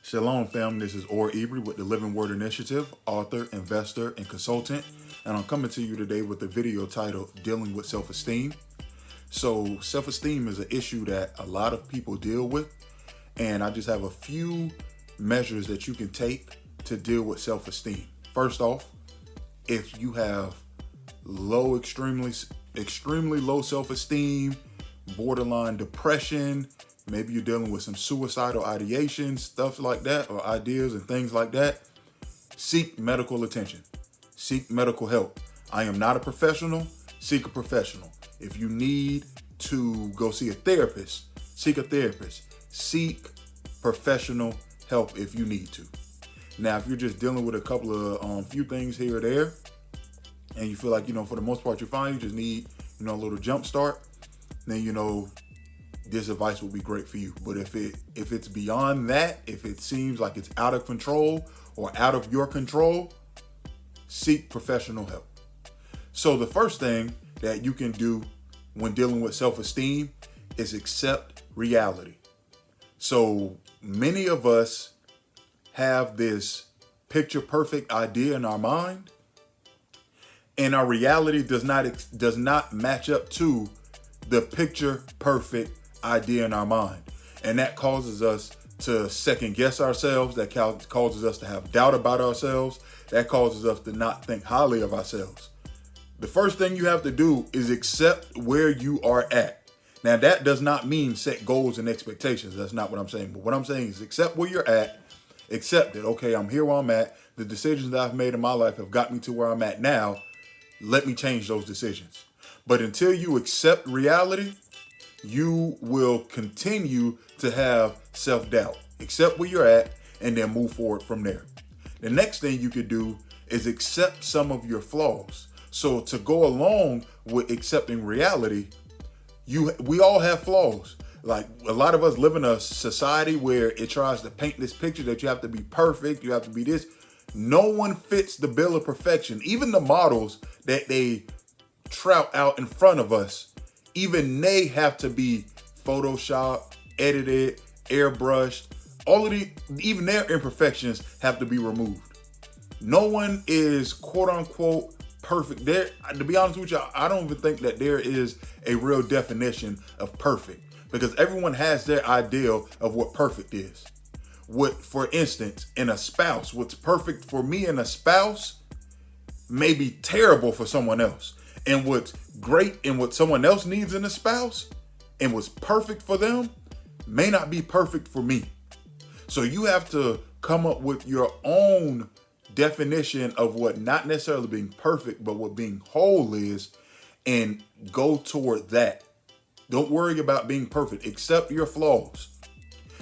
Shalom, fam. This is Or Ibri with the Living Word Initiative, author, investor, and consultant. And I'm coming to you today with a video titled Dealing with Self-Esteem. So, self-esteem is an issue that a lot of people deal with. And I just have a few measures that you can take to deal with self-esteem. First off, if you have extremely low self-esteem, borderline depression, maybe you're dealing with some suicidal ideation, stuff like that, or ideas and things like that, seek medical attention. Seek medical help. I am not a professional. Seek a professional. If you need to go see a therapist, seek a therapist. Seek professional help if you need to. Now, if you're just dealing with a couple of few things here or there, and you feel like, for the most part, you're fine, you just need, a little jump start, then, this advice will be great for you. But if it's beyond that, if it seems like it's out of control or out of your control, seek professional help. So the first thing that you can do when dealing with self-esteem is accept reality. So many of us have this picture perfect idea in our mind, and our reality does not match up to the picture perfect idea in our mind. And that causes us to second guess ourselves. That causes us to have doubt about ourselves. That causes us to not think highly of ourselves. The first thing you have to do is accept where you are at. Now, that does not mean set goals and expectations. That's not what I'm saying. But what I'm saying is accept where you're at. Accept it. Okay, I'm here where I'm at. The decisions that I've made in my life have got me to where I'm at now. Let me change those decisions. But until you accept reality, you will continue to have self-doubt. Accept where you're at and then move forward from there. The next thing you could do is accept some of your flaws. So to go along with accepting reality, we all have flaws. Like, a lot of us live in a society where it tries to paint this picture that you have to be perfect, you have to be this. No one fits the bill of perfection. Even the models that they trout out in front of us, even they have to be photoshopped, edited, airbrushed. All of even their imperfections have to be removed. No one is quote unquote perfect. There, to be honest with you, I don't even think that there is a real definition of perfect, because everyone has their ideal of what perfect is. For instance, in a spouse, what's perfect for me in a spouse may be terrible for someone else. And what's great in what someone else needs in a spouse and what's perfect for them may not be perfect for me. So you have to come up with your own definition of what not necessarily being perfect, but what being whole is, and go toward that. Don't worry about being perfect. Accept your flaws.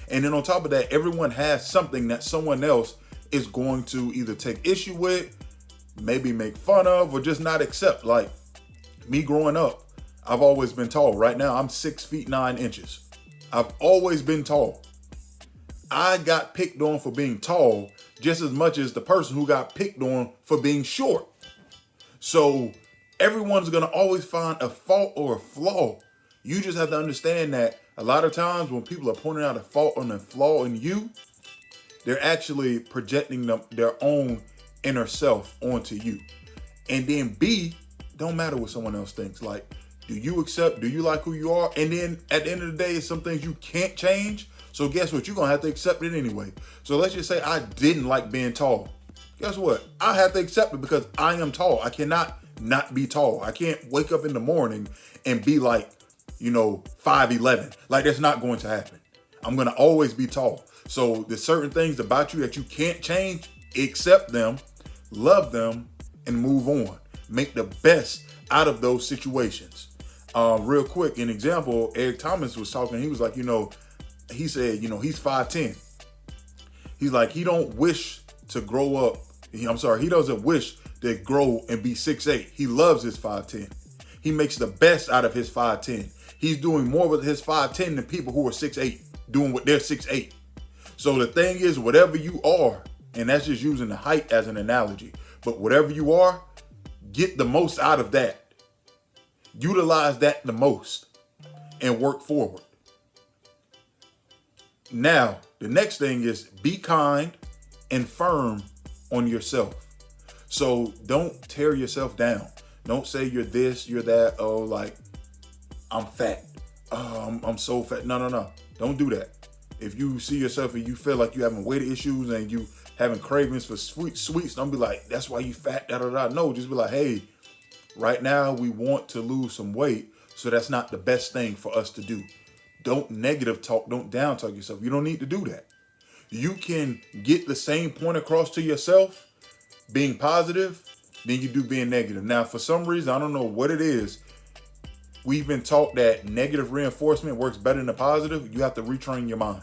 And then on top of that, everyone has something that someone else is going to either take issue with, maybe make fun of, or just not accept. Like me growing up, I've always been tall. Right now, I'm 6 feet 9 inches. I've always been tall. I got picked on for being tall just as much as the person who got picked on for being short. So everyone's going to always find a fault or a flaw. You just have to understand that a lot of times when people are pointing out a fault or a flaw in you, they're actually projecting their own inner self onto you. And then B, don't matter what someone else thinks. Like, do you like who you are? And then at the end of the day, it's some things you can't change. So guess what? You're going to have to accept it anyway. So let's just say I didn't like being tall. Guess what? I have to accept it because I am tall. I cannot not be tall. I can't wake up in the morning and be like, 5'11". Like, that's not going to happen. I'm going to always be tall. So there's certain things about you that you can't change. Accept them, love them, and move on. Make the best out of those situations. Real quick, an example, Eric Thomas was talking. He was like, he said, he's 5'10". He's like, he don't wish to grow up. He doesn't wish to grow and be 6'8". He loves his 5'10". He makes the best out of his 5'10". He's doing more with his 5'10" than people who are 6'8", doing what they're 6'8". So the thing is, whatever you are, and that's just using the height as an analogy, but whatever you are, get the most out of that. Utilize that the most and work forward. Now, The next thing is be kind and firm on yourself. So don't tear yourself down. Don't say you're this, you're that. Oh, like, I'm fat. Oh, I'm so fat. No. Don't do that. If you see yourself and you feel like you're having weight issues and you having cravings for sweets, don't be like, that's why you fat, da. No, just be like, hey, right now we want to lose some weight, so that's not the best thing for us to do. Don't negative talk, don't down talk yourself. You don't need to do that. You can get the same point across to yourself being positive than you do being negative. Now, for some reason, I don't know what it is, we've been taught that negative reinforcement works better than the positive. You have to retrain your mind.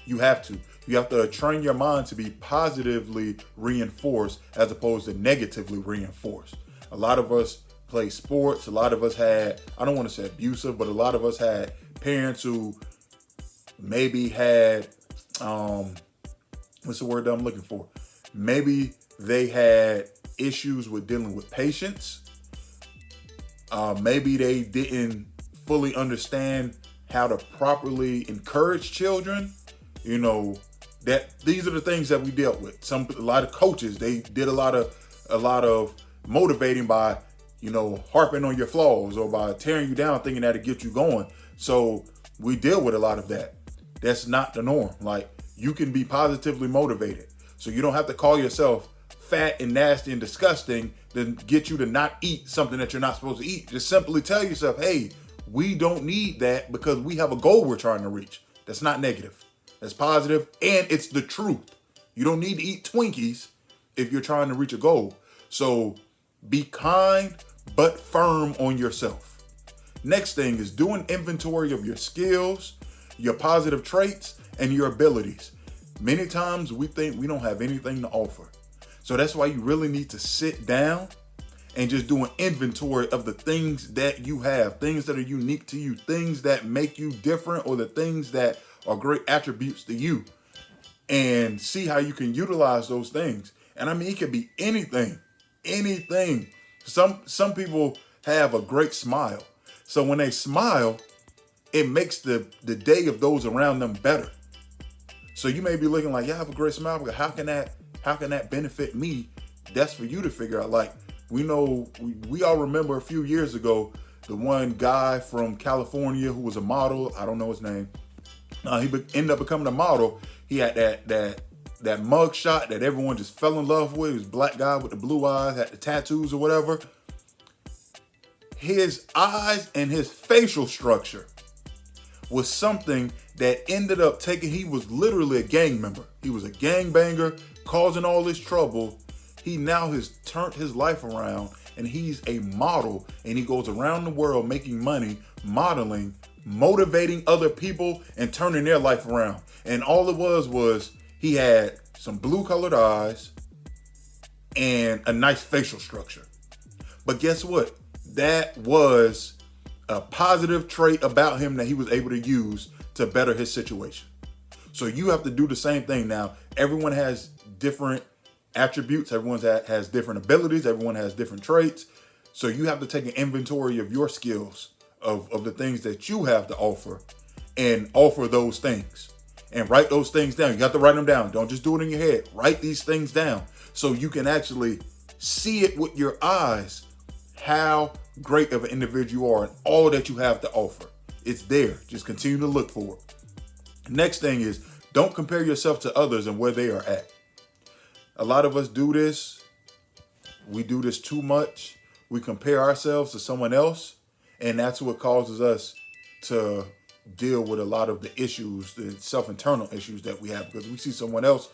You have to. You have to train your mind to be positively reinforced as opposed to negatively reinforced. A lot of us play sports. A lot of us had, I don't want to say abusive, but a lot of us had parents who maybe had, what's the word that I'm looking for? Maybe they had issues with dealing with patience. Maybe they didn't fully understand how to properly encourage children. You know, that these are the things that we dealt with. A lot of coaches, they did a lot of motivating by, you know, harping on your flaws or by tearing you down, thinking that it gets you going. So we deal with a lot of that. That's not the norm. Like, you can be positively motivated. So you don't have to call yourself fat and nasty and disgusting to get you to not eat something that you're not supposed to eat. Just simply tell yourself, hey, we don't need that because we have a goal we're trying to reach. That's not negative. That's positive, and it's the truth. You don't need to eat Twinkies if you're trying to reach a goal. So be kind but firm on yourself. Next thing is do an inventory of your skills, your positive traits, and your abilities. Many times we think we don't have anything to offer. So that's why you really need to sit down and just do an inventory of the things that you have, things that are unique to you, things that make you different, or the things that are great attributes to you, and see how you can utilize those things. And I mean, it could be anything. Some people have a great smile. So when they smile, it makes the day of those around them better. So you may be looking like, yeah, I have a great smile, but how can that benefit me? That's for you to figure out. Like, we know, we all remember a few years ago, the one guy from California who was a model, I don't know his name. He ended up becoming a model. He had that mug shot that everyone just fell in love with. He was a black guy with the blue eyes, had the tattoos or whatever. His eyes and his facial structure was something that ended up he was literally a gang member. He was a gangbanger, causing all this trouble. He now has turned his life around, and he's a model, and he goes around the world making money, modeling, motivating other people, and turning their life around. And all it was he had some blue colored eyes and a nice facial structure. But guess what? That was a positive trait about him that he was able to use to better his situation. So you have to do the same thing. Now, everyone has different attributes. Everyone has different abilities. Everyone has different traits. So you have to take an inventory of your skills, of the things that you have to offer, and offer those things. And write those things down. You have to write them down. Don't just do it in your head. Write these things down so you can actually see it with your eyes, how great of an individual you are and all that you have to offer. It's there. Just continue to look for it. Next thing is, don't compare yourself to others and where they are at. A lot of us do this. We do this too much. We compare ourselves to someone else, and that's what causes us to deal with a lot of the issues, the self-internal issues that we have, because we see someone else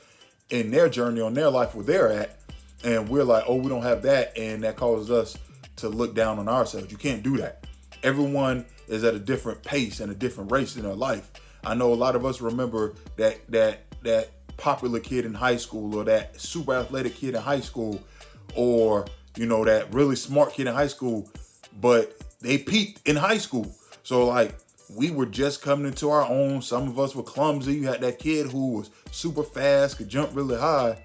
in their journey, on their life, where they're at, and we're like, oh, we don't have that, and that causes us to look down on ourselves. You can't do that. Everyone is at a different pace and a different race in their life. I know a lot of us remember that popular kid in high school, or that super athletic kid in high school, or, you know, that really smart kid in high school, but they peaked in high school. So like, we were just coming into our own. Some of us were clumsy. You had that kid who was super fast, could jump really high,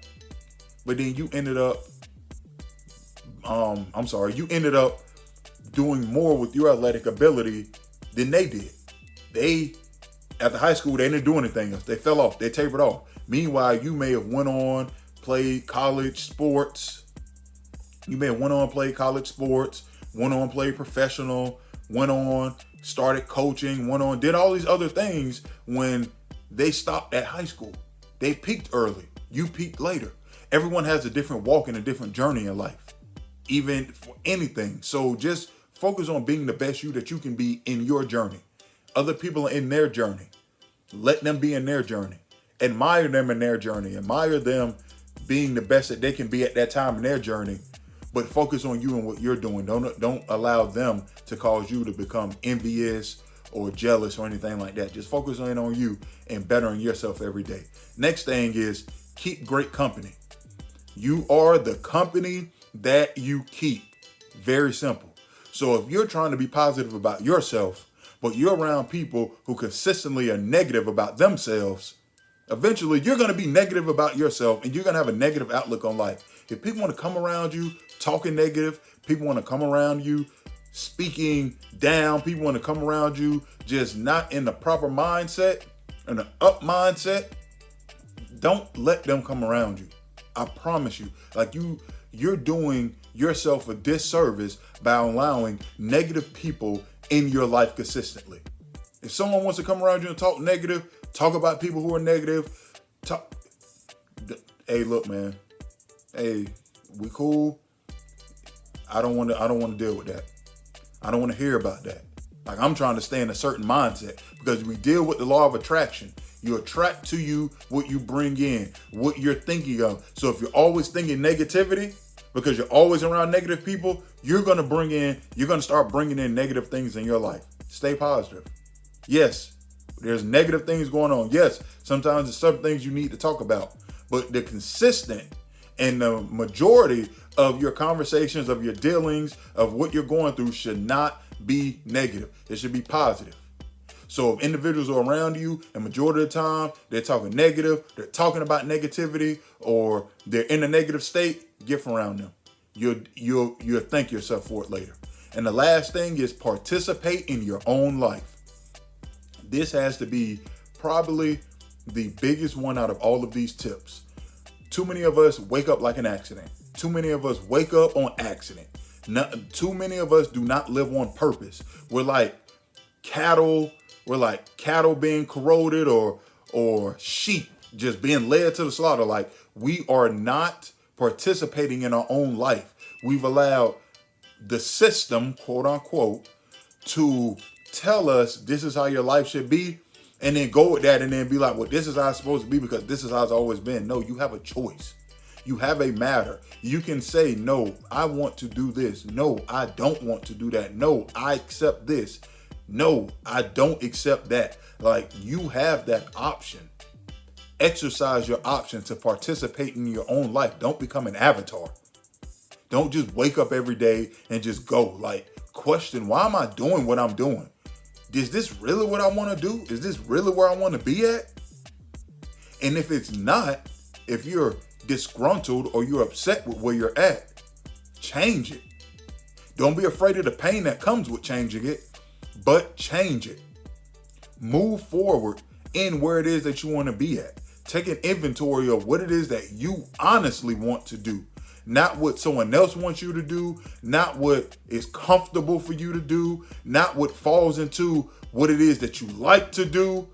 but then you ended up, you ended up doing more with your athletic ability than they did. They After high school, they didn't do anything else. They fell off. They tapered off. Meanwhile, you may have went on, played college sports. You may have went on, played college sports, went on, played professional, went on, started coaching, went on, did all these other things when they stopped at high school. They peaked early. You peaked later. Everyone has a different walk and a different journey in life, even for anything. So just focus on being the best you that you can be in your journey. Other people are in their journey. Let them be in their journey. Admire them in their journey. Admire them being the best that they can be at that time in their journey. But focus on you and what you're doing. Don't allow them to cause you to become envious or jealous or anything like that. Just focus on you and bettering yourself every day. Next thing is keep great company. You are the company that you keep. Very simple. So if you're trying to be positive about yourself, but you're around people who consistently are negative about themselves, eventually you're going to be negative about yourself and you're going to have a negative outlook on life. If people want to come around you talking negative, people want to come around you speaking down, people want to come around you just not in the proper mindset, in the up mindset, don't let them come around you. I promise you, like you're doing yourself a disservice by allowing negative people in your life consistently. If someone wants to come around you and talk negative, talk about people who are negative, hey, look, man, hey, we cool. I don't want to deal with that. I don't want to hear about that. Like, I'm trying to stay in a certain mindset because we deal with the law of attraction. You attract to you what you bring in, what you're thinking of. So if you're always thinking negativity, because you're always around negative people, you're going to start bringing in negative things in your life. Stay positive. Yes, there's negative things going on. Yes, sometimes there's some things you need to talk about, but the consistent and the majority of your conversations, of your dealings, of what you're going through should not be negative. It should be positive. So if individuals are around you and majority of the time they're talking negative, they're talking about negativity, or they're in a negative state, get from around them. You'll thank yourself for it later. And the last thing is participate in your own life. This has to be probably the biggest one out of all of these tips. Too many of us wake up like an accident. Too many of us wake up on accident. Too many of us do not live on purpose. We're like cattle. We're like cattle being corroded or sheep just being led to the slaughter. Like, we are not participating in our own life. We've allowed the system, quote unquote, to tell us this is how your life should be, and then go with that and then be like, well, this is how it's supposed to be because this is how it's always been. No, you have a choice. You have a matter. You can say, no, I want to do this. No, I don't want to do that. No, I accept this. No, I don't accept that. Like, you have that option. Exercise your option to participate in your own life. Don't become an avatar. Don't just wake up every day and just go. Like, question, why am I doing what I'm doing? Is this really what I want to do? Is this really where I want to be at? And if it's not, if you're disgruntled or you're upset with where you're at, change it. Don't be afraid of the pain that comes with changing it, but change it. Move forward in where it is that you want to be at. Take an inventory of what it is that you honestly want to do. Not what someone else wants you to do, not what is comfortable for you to do, not what falls into what it is that you like to do.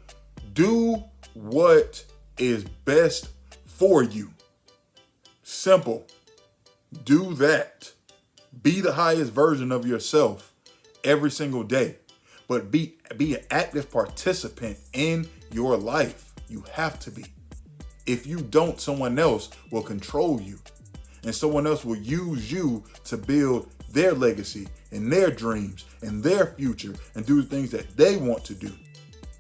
Do what is best for you. Simple. Do that. Be the highest version of yourself every single day. But be an active participant in your life. You have to be. If you don't, someone else will control you. And someone else will use you to build their legacy and their dreams and their future and do the things that they want to do.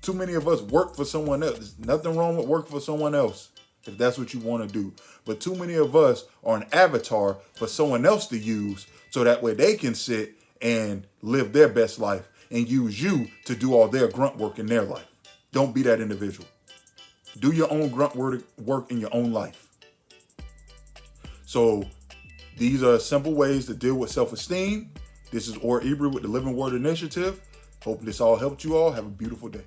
Too many of us work for someone else. There's nothing wrong with working for someone else if that's what you want to do. But too many of us are an avatar for someone else to use so that way they can sit and live their best life and use you to do all their grunt work in their life. Don't be that individual. Do your own grunt work in your own life. So these are simple ways to deal with self-esteem. This is Or Ibri with the Living Word Initiative. Hope this all helped you all. Have a beautiful day.